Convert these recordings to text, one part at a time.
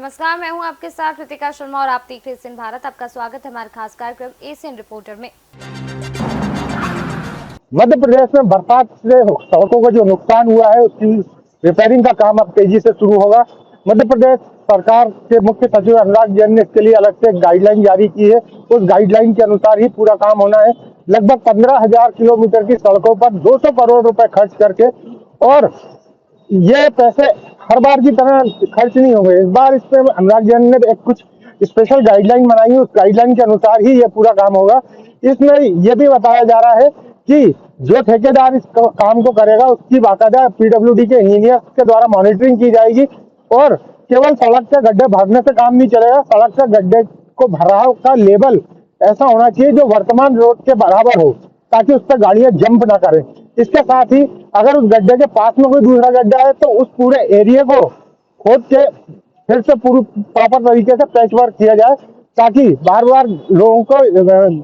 नमस्कार, मैं हूं आपके साथ कृतिका शर्मा और आप देख रहे एशियन भारत। आपका स्वागत है हमारे खास कार्यक्रम एशियन रिपोर्टर में। मध्य प्रदेश में बरसात से सड़कों को जो नुकसान हुआ है उसकी रिपेयरिंग का काम अब तेजी से शुरू होगा। मध्य प्रदेश सरकार के मुख्य सचिव अनुराग जैन ने इसके लिए अलग से गाइडलाइन जारी की है। उस गाइडलाइन के अनुसार ही पूरा काम होना है। लगभग 15,000 किलोमीटर की सड़कों पर 200 करोड़ रुपए खर्च करके, और ये पैसे हर बार की तरह खर्च नहीं होंगे। इस बार इस पे अनुराग जैन ने एक कुछ स्पेशल गाइडलाइन बनाई है। उस गाइडलाइन के अनुसार ही ये पूरा काम होगा। इसमें ये भी बताया जा रहा है कि जो ठेकेदार इस काम को करेगा उसकी बाकायदा पीडब्ल्यूडी के इंजीनियर्स के द्वारा मॉनिटरिंग की जाएगी, और केवल सड़क के गड्ढे भरने से काम नहीं चलेगा। सड़क के गड्ढे को भराव का लेवल ऐसा होना चाहिए जो वर्तमान रोड के बराबर हो, ताकि उस पर गाड़ियां जंप ना करें। इसके साथ ही अगर उस गड्ढे के पास में कोई दूसरा गड्ढा है तो उस पूरे एरिया को खोद के फिर से पूरी प्रॉपर तरीके से पैच वर्क किया जाए, ताकि बार बार लोगों को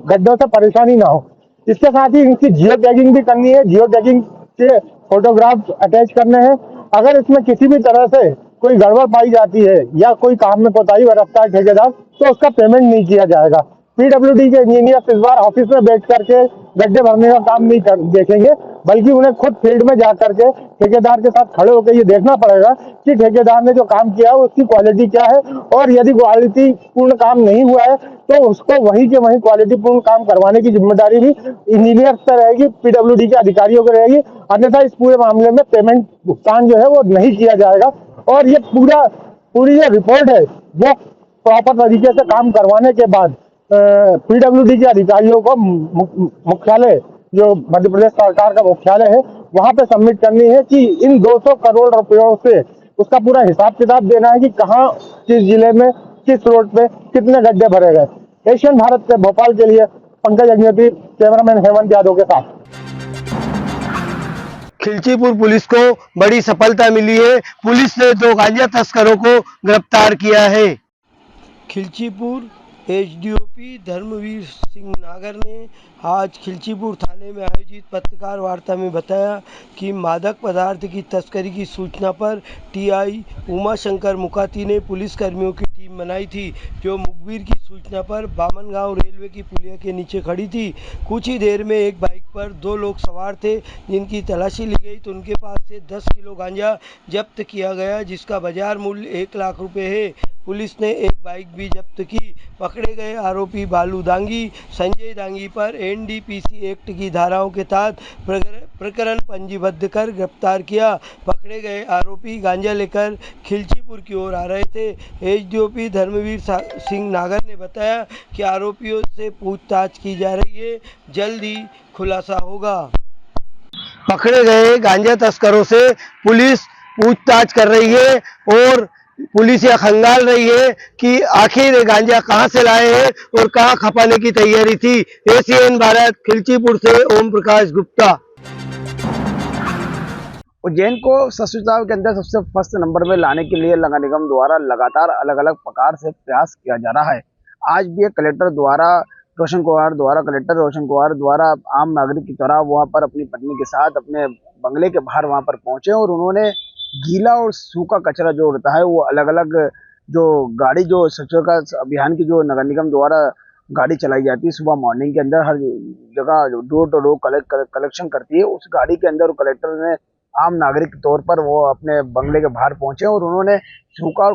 गड्ढों से परेशानी ना हो। इसके साथ ही इनकी जियो टैगिंग भी करनी है। जियो टैगिंग के फोटोग्राफ अटैच करने हैं। अगर इसमें किसी भी तरह से कोई गड़बड़ पाई जाती है या कोई काम में कोताही बरतता है ठेकेदार, तो उसका पेमेंट नहीं किया जाएगा। पीडब्ल्यूडी के इंजीनियर इस बार ऑफिस में बैठ करके गड्ढे भरने का काम नहीं देखेंगे, बल्कि उन्हें खुद फील्ड में जा करके ठेकेदार के साथ खड़े होकर ये देखना पड़ेगा कि ठेकेदार ने जो काम किया है उसकी क्वालिटी क्या है, और यदि क्वालिटी पूर्ण काम नहीं हुआ है तो उसको वहीं के वहीं क्वालिटी पूर्ण काम करवाने की जिम्मेदारी भी इंजीनियर पे रहेगी, पीडब्ल्यूडी के अधिकारियों को रहेगी। अन्यथा इस पूरे मामले में पेमेंट भुगतान जो है वो नहीं किया जाएगा। और ये पूरी जो रिपोर्ट है वो प्रॉपर तरीके से काम करवाने के बाद पीडब्ल्यूडी के अधिकारियों को मुख्यालय, जो मध्य प्रदेश सरकार का मुख्यालय है, वहां पे सबमिट करनी है कि इन 200 करोड़ रुपयों से उसका पूरा हिसाब किताब देना है कि कहाँ, किस जिले में, किस रोड पे कितने गड्ढे भरे गए। एशियन भारत से भोपाल के लिए पंकज अग्निहोत्री, कैमरामैन हेमंत यादव के साथ। खिलचीपुर पुलिस को बड़ी सफलता मिली है। पुलिस ने 2 गांजा तस्करों को गिरफ्तार किया है। खिलचीपुर एसडीओपी धर्मवीर सिंह नागर ने आज खिलचीपुर थाने में आयोजित पत्रकार वार्ता में बताया कि मादक पदार्थ की तस्करी की सूचना पर टीआई उमाशंकर मुकाती ने पुलिसकर्मियों की टीम बनाई थी, जो मुखबिर की सूचना पर बामनगांव रेलवे की पुलिया के नीचे खड़ी थी। कुछ ही देर में एक बाइक पर 2 लोग सवार थे, जिनकी तलाशी ली गई तो उनके पास से 10 किलो गांजा जब्त किया गया, जिसका बाजार मूल्य 1 लाख रुपए है। पुलिस ने एक बाइक भी जब्त की। पकड़े गए आरोपी बालू दांगी, संजय दांगी पर एनडीपीसी एक्ट की धाराओं के तहत प्रकरण पंजीबद्ध कर गिरफ्तार किया। पकड़े गए आरोपी गांजा लेकर खिलचीपुर की ओर आ रहे थे। एसडीओपी धर्मवीर सिंह नागर ने बताया कि आरोपियों से पूछताछ की जा रही है, जल्द ही खुलासा होगा। पकड़े गए गांजा तस्करों से पुलिस पूछताछ कर रही है और पुलिस यह खंगाल रही है कि आखिर ये गांजा कहां से लाए हैं और कहां खपाने की तैयारी थी। एशियन भारत, खिलचीपुर से ओम प्रकाश गुप्ता। उज्जैन को स्वच्छता के अंदर सबसे फर्स्ट नंबर में लाने के लिए नगर निगम द्वारा लगातार अलग अलग प्रकार से प्रयास किया जा रहा है। आज भी कलेक्टर रोशन कुमार द्वारा आम नागरिक की तरह वहां पर अपनी पत्नी के साथ अपने बंगले के बाहर वहां पर पहुंचे, और उन्होंने गीला और सूखा कचरा जो होता है वो अलग अलग जो गाड़ी, जो स्वच्छता अभियान की जो नगर निगम द्वारा गाड़ी चलाई जाती है सुबह मॉर्निंग के अंदर, हर जगह डोर टू डोर कलेक्शन करती है, उस गाड़ी के अंदर कलेक्टर ने आम नागरिक के तौर पर वो अपने बंगले के बाहर पहुंचे और उन्होंने सूखा और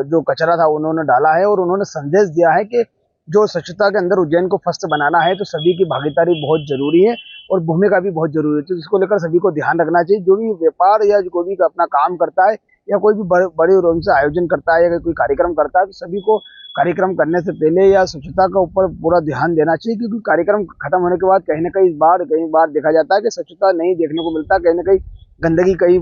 जो कचरा था उन्होंने डाला है, और उन्होंने संदेश दिया है कि जो स्वच्छता के अंदर उज्जैन को फर्स्ट बनाना है तो सभी की भागीदारी बहुत जरूरी है और भूमिका भी बहुत जरूरी है। तो इसको लेकर सभी को ध्यान रखना चाहिए। जो भी व्यापार या कोई भी अपना काम करता है या कोई भी बड़े रूप से आयोजन करता है या कोई कार्यक्रम करता है, तो सभी को कार्यक्रम करने से पहले या स्वच्छता का ऊपर पूरा ध्यान देना चाहिए, क्योंकि कार्यक्रम खत्म होने के बाद कहीं ना कहीं बार देखा जाता है कि स्वच्छता नहीं देखने को मिलता, कहीं ना कहीं गंदगी कई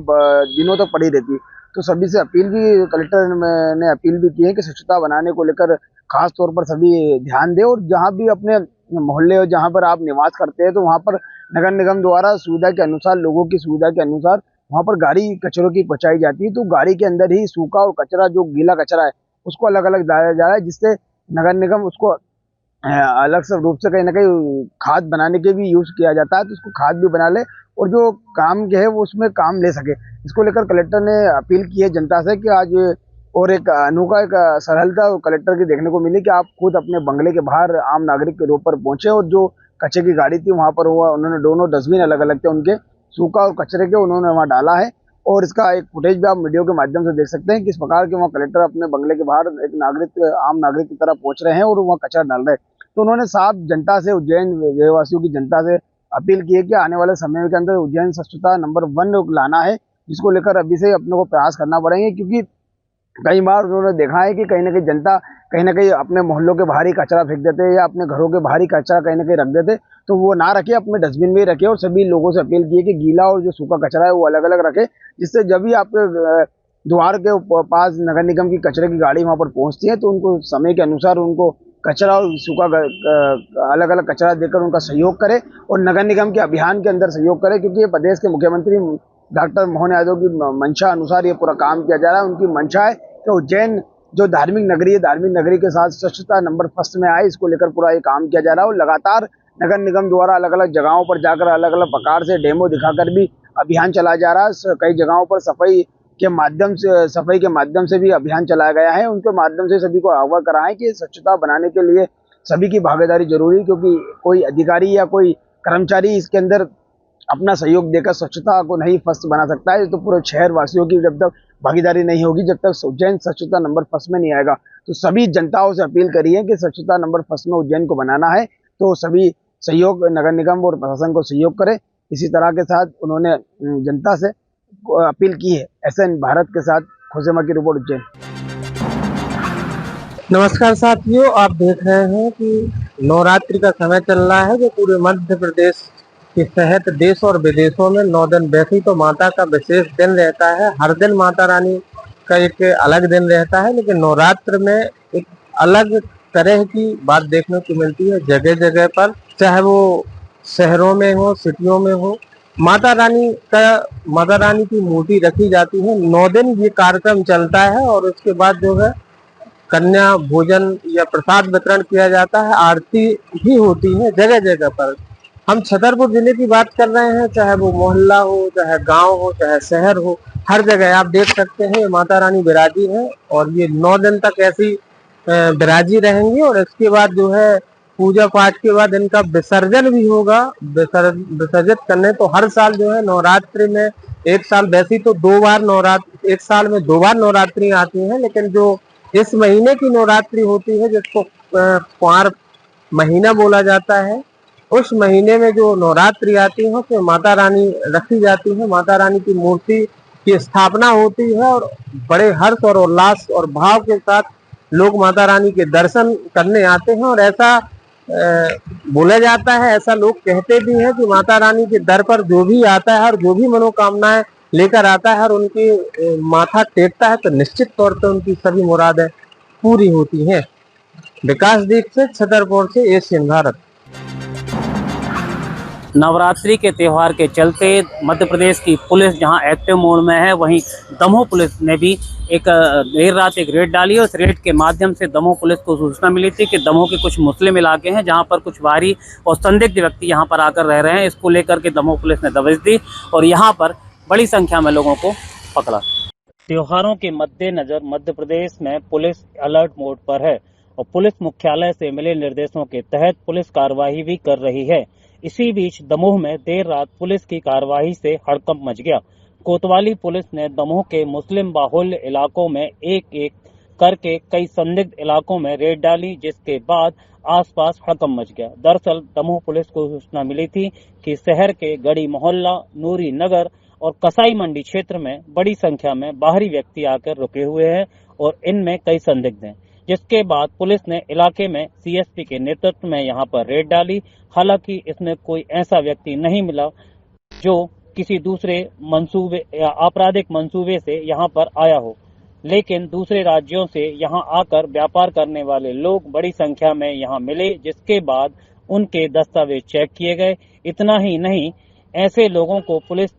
दिनों तक पड़ी रहती है। तो सभी से अपील भी, कलेक्टर ने अपील भी की है कि स्वच्छता बनाने को लेकर खास तौर पर सभी ध्यान दें, और जहाँ भी अपने मोहल्ले और जहाँ पर आप निवास करते हैं तो वहाँ पर नगर निगम द्वारा सुविधा के अनुसार, लोगों की सुविधा के अनुसार वहाँ पर गाड़ी कचरों की पहुँचाई जाती है, तो गाड़ी के अंदर ही सूखा और कचरा, जो गीला कचरा है उसको अलग अलग डाला जा रहा है, जिससे नगर निगम उसको अलग से रूप से कहीं ना कहीं खाद बनाने के भी यूज किया जाता है, तो उसको खाद भी बना ले और जो काम के है वो उसमें काम ले सके। इसको लेकर कलेक्टर ने अपील की है जनता से कि आज और एक अनोखा एक सरलता कलेक्टर की देखने को मिली कि आप खुद अपने बंगले के बाहर आम नागरिक के रूप पर पहुंचे और जो कचरे की गाड़ी थी वहां पर हुआ, उन्होंने दोनों डस्टबिन अलग अलग थे उनके, सूखा और कचरे के, उन्होंने वहां डाला है। और इसका एक फुटेज भी आप वीडियो के माध्यम से देख सकते हैं किस प्रकार के वहाँ कलेक्टर अपने बंगले के बाहर एक नागरिक, आम नागरिक की तरह पहुंच रहे हैं और वहाँ कचरा डाल रहे हैं। तो उन्होंने साफ जनता से, उज्जैन वासियों की जनता से अपील की है कि आने वाले समय के अंदर उज्जैन स्वच्छता नंबर 1 लाना है, जिसको लेकर अभी से अपने को प्रयास करना पड़ेंगे। क्योंकि कई बार उन्होंने देखा है कि कहीं ना कहीं जनता कहीं ना कहीं अपने मोहल्लों के बाहर ही कचरा फेंक देते हैं या अपने घरों के बाहर ही कचरा कहीं ना कहीं रख देते, तो वो ना रखे, अपने डस्टबिन में ही रखे। और सभी लोगों से अपील की है कि गीला और जो सूखा कचरा है वो अलग अलग रखे, जिससे जब भी आपके द्वार के पास नगर निगम की कचरे की गाड़ी वहां पर पहुंचती है तो उनको समय के अनुसार उनको कचरा और सूखा अलग अलग कचरा देकर उनका सहयोग करे और नगर निगम के अभियान के अंदर सहयोग करे। क्योंकि ये प्रदेश के मुख्यमंत्री डॉक्टर मोहन यादव की मंशा अनुसार ये पूरा काम किया जा रहा है। उनकी मंशा है कि उज्जैन जो धार्मिक नगरी है, धार्मिक नगरी के साथ स्वच्छता नंबर 1 में आए, इसको लेकर पूरा ये काम किया जा रहा है। और लगातार नगर निगम द्वारा अलग अलग जगहों पर जाकर अलग अलग प्रकार से डेमो दिखाकर भी अभियान चलाया जा रहा है। कई जगहों पर सफाई के माध्यम से भी अभियान चलाया गया है। उनके माध्यम से सभी को अवगत कराएं कि स्वच्छता बनाने के लिए सभी की भागीदारी जरूरी है, क्योंकि कोई अधिकारी या कोई कर्मचारी इसके अंदर अपना सहयोग देकर स्वच्छता को नहीं फर्स्ट बना सकता है। तो पूरे शहर वासियों की जब तक भागीदारी नहीं होगी, जब तक उज्जैन स्वच्छता नंबर 1 में नहीं आएगा। तो सभी जनताओं से अपील करी है कि स्वच्छता नंबर 1 में उज्जैन को बनाना है, तो सभी सहयोग, नगर निगम और प्रशासन को सहयोग करें। इसी तरह के साथ उन्होंने जनता से अपील की है। SN भारत के साथ खोसेमा की रिपोर्ट, उज्जैन। नमस्कार साथियों, आप देख रहे हैं कि नवरात्रि का समय चल रहा है जो पूरे मध्य प्रदेश के सहित देश और विदेशों में 9 दिन, वैसे ही तो माता का विशेष दिन रहता है, हर दिन माता रानी का एक अलग दिन रहता है, लेकिन नवरात्र में एक अलग तरह की बात देखने को मिलती है जगह जगह पर, चाहे वो शहरों में हो, सिटियों में हो। माता रानी की मूर्ति रखी जाती है, 9 दिन ये कार्यक्रम चलता है और उसके बाद जो है कन्या भोजन या प्रसाद वितरण किया जाता है, आरती भी होती है जगह जगह पर। हम छतरपुर जिले की बात कर रहे हैं, चाहे वो मोहल्ला हो, चाहे गांव हो, चाहे शहर हो, हर जगह आप देख सकते हैं माता रानी विराजी है और ये 9 दिन तक ऐसी विराजी रहेंगी। और इसके बाद जो है पूजा पाठ के बाद इनका विसर्जन भी होगा। विसर्जित करने तो हर साल जो है नवरात्रि में, एक साल वैसे तो 2 बार नवरात्रि, एक साल में 2 बार नवरात्रि आती है, लेकिन जो इस महीने की नवरात्रि होती है जिसको कुंवार महीना बोला जाता है, उस महीने में जो नवरात्रि आती है उसमें माता रानी रखी जाती है, माता रानी की मूर्ति की स्थापना होती है और बड़े हर्ष और उल्लास और भाव के साथ लोग माता रानी के दर्शन करने आते हैं। और ऐसा बोला जाता है, ऐसा लोग कहते भी हैं कि माता रानी के दर पर जो भी आता है और जो भी मनोकामनाएं लेकर आता है और उनकी माथा टेकता है तो निश्चित तौर पर उनकी सभी मुरादें पूरी होती हैं। विकास दीक्षित, छतरपुर से, एशियन भारत। नवरात्रि के त्यौहार के चलते मध्य प्रदेश की पुलिस जहां एक्टिव मोड में है, वहीं दमोह पुलिस ने भी एक देर रात एक रेड डाली और इस रेड के माध्यम से दमोह पुलिस को सूचना मिली थी कि दमोह के कुछ मुस्लिम इलाके हैं जहां पर कुछ बाहरी और संदिग्ध व्यक्ति यहां पर आकर रह रहे हैं। इसको लेकर के दमोह पुलिस ने दबिश दी और यहां पर बड़ी संख्या में लोगों को पकड़ा। त्योहारों के मद्देनजर मध्य प्रदेश में पुलिस अलर्ट मोड पर है और पुलिस मुख्यालय से मिले निर्देशों के तहत पुलिस कार्रवाई भी कर रही है। इसी बीच दमोह में देर रात पुलिस की कार्रवाई से हड़कंप मच गया। कोतवाली पुलिस ने दमोह के मुस्लिम बाहुल्य इलाकों में एक एक करके कई संदिग्ध इलाकों में रेड डाली, जिसके बाद आसपास हड़कंप मच गया। दरअसल दमोह पुलिस को सूचना मिली थी कि शहर के गढ़ी मोहल्ला, नूरी नगर और कसाई मंडी क्षेत्र में बड़ी संख्या में बाहरी व्यक्ति आकर रुके हुए हैं और इनमें कई संदिग्ध हैं, जिसके बाद पुलिस ने इलाके में CSP के नेतृत्व में यहां पर रेड डाली। हालांकि इसमें कोई ऐसा व्यक्ति नहीं मिला जो किसी दूसरे मंसूबे या आपराधिक मंसूबे से यहां पर आया हो, लेकिन दूसरे राज्यों से यहां आकर व्यापार करने वाले लोग बड़ी संख्या में यहां मिले, जिसके बाद उनके दस्तावेज चेक किए गए। इतना ही नहीं, ऐसे लोगों को पुलिस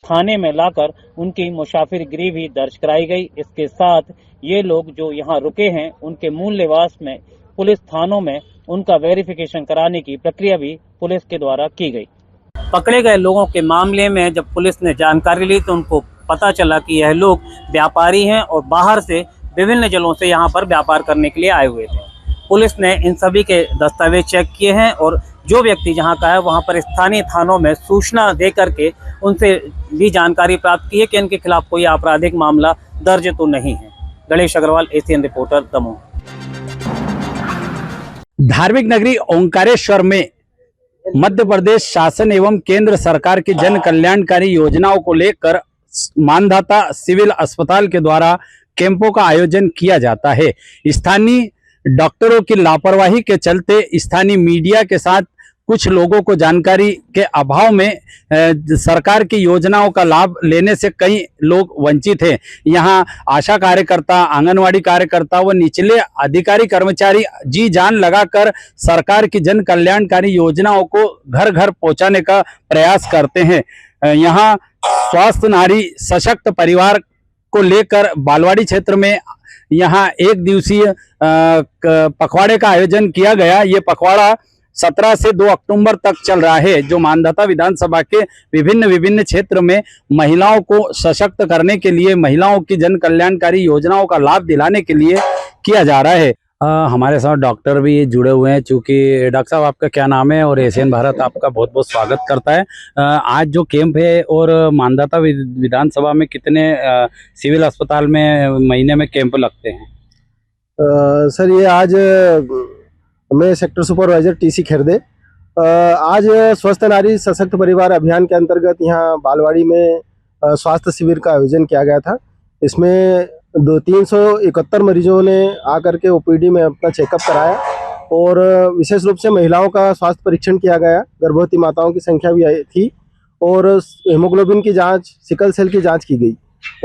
थाने में लाकर उनकी मुसाफिरगिरी भी दर्ज कराई गई। इसके साथ ये लोग जो यहाँ रुके हैं उनके मूल निवास में पुलिस थानों में उनका वेरिफिकेशन कराने की प्रक्रिया भी पुलिस के द्वारा की गई। पकड़े गए लोगों के मामले में जब पुलिस ने जानकारी ली तो उनको पता चला कि यह लोग व्यापारी हैं और बाहर से विभिन्न जिलों से यहाँ पर व्यापार करने के लिए आए हुए थे। पुलिस ने इन सभी के दस्तावेज चेक किए हैं और जो व्यक्ति जहाँ का है वहाँ पर स्थानीय थानों में सूचना दे करके उनसे भी जानकारी प्राप्त की है कि इनके खिलाफ कोई आपराधिक मामला दर्ज तो नहीं है। Ganesh Agrawal, Asian reporter, Damoh. धार्मिक नगरी ओंकारेश्वर में मध्य प्रदेश शासन एवं केंद्र सरकार की जन कल्याणकारी योजनाओं को लेकर मानधाता सिविल अस्पताल के द्वारा कैंपों का आयोजन किया जाता है। स्थानीय डॉक्टरों की लापरवाही के चलते स्थानीय मीडिया के साथ कुछ लोगों को जानकारी के अभाव में सरकार की योजनाओं का लाभ लेने से कई लोग वंचित हैं। यहाँ आशा कार्यकर्ता, आंगनवाड़ी कार्यकर्ता व निचले अधिकारी कर्मचारी जी जान लगाकर सरकार की जन कल्याणकारी योजनाओं को घर घर पहुंचाने का प्रयास करते हैं। यहाँ स्वस्थ नारी सशक्त परिवार को लेकर बालवाड़ी क्षेत्र में यहाँ एक दिवसीय पखवाड़े का आयोजन किया गया। ये पखवाड़ा 17 से 2 अक्टूबर तक चल रहा है, जो मानधाता विधानसभा के विभिन्न क्षेत्र में महिलाओं को सशक्त करने के लिए, महिलाओं की जन कल्याणकारी योजनाओं का लाभ दिलाने के लिए किया जा रहा है। हमारे साथ डॉक्टर भी जुड़े हुए हैं। चूँकि डॉक्टर साहब, आपका क्या नाम है और एशियन भारत आपका बहुत बहुत स्वागत करता है। आज जो कैंप है और मानधाता विधानसभा में कितने सिविल अस्पताल में महीने में कैंप लगते हैं? सर, ये आज मैं सेक्टर सुपरवाइजर टीसी खिरदे आज स्वस्थ नारी सशक्त परिवार अभियान के अंतर्गत यहाँ बालवाड़ी में स्वास्थ्य शिविर का आयोजन किया गया था। इसमें 371 मरीजों ने आकर के ओपीडी में अपना चेकअप कराया और विशेष रूप से महिलाओं का स्वास्थ्य परीक्षण किया गया। गर्भवती माताओं की संख्या भी आई थी और हीमोग्लोबिन की जांच, सिकल सेल की जांच की गई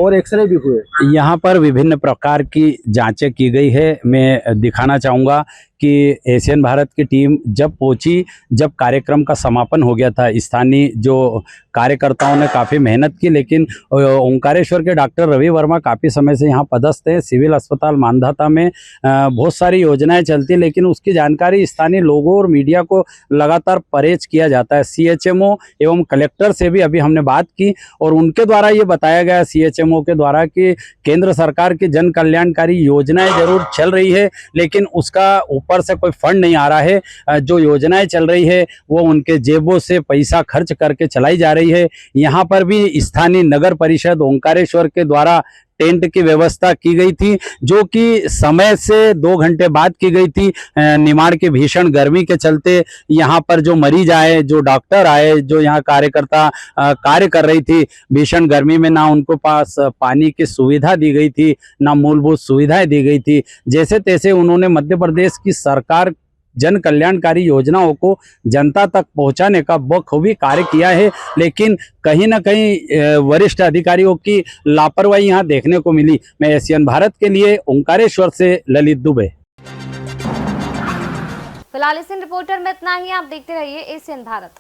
और एक्सरे भी हुए। यहाँ पर विभिन्न प्रकार की जांचें की गई है। मैं दिखाना चाहूँगा कि एशियन भारत की टीम जब पहुंची, जब कार्यक्रम का समापन हो गया था, स्थानीय जो कार्यकर्ताओं ने काफ़ी मेहनत की, लेकिन ओंकारेश्वर के डॉक्टर रवि वर्मा काफ़ी समय से यहाँ पदस्थ है। सिविल अस्पताल मानधाता में बहुत सारी योजनाएं चलती, लेकिन उसकी जानकारी स्थानीय लोगों और मीडिया को लगातार परहेज किया जाता है। CHMO एवं कलेक्टर से भी अभी हमने बात की और उनके द्वारा ये बताया गया, CHMO के द्वारा, कि केंद्र सरकार की जन कल्याणकारी योजनाएं जरूर चल रही है, लेकिन उसका ऊपर से कोई फंड नहीं आ रहा है। जो योजनाएं चल रही है वो उनके जेबों से पैसा खर्च करके चलाई जा रही है। यहाँ पर भी स्थानीय नगर परिषद ओंकारेश्वर के द्वारा टेंट की व्यवस्था की गई थी, जो कि समय से 2 घंटे बाद की गई थी। निमाड़ की भीषण गर्मी के चलते यहाँ पर जो मरीज आए, जो डॉक्टर आए, जो यहाँ कार्यकर्ता कार्य कर रही थी, भीषण गर्मी में ना उनको पास पानी की सुविधा दी गई थी, ना मूलभूत सुविधाएं दी गई थी। जैसे तैसे उन्होंने मध्य प्रदेश की सरकार जन कल्याणकारी योजनाओं को जनता तक पहुंचाने का बखूबी कार्य किया है, लेकिन कहीं ना कहीं वरिष्ठ अधिकारियों की लापरवाही यहाँ देखने को मिली। मैं एशियन भारत के लिए ओंकारेश्वर से ललित दुबे। फिलहाल इस रिपोर्टर में इतना ही। आप देखते रहिए एशियन भारत।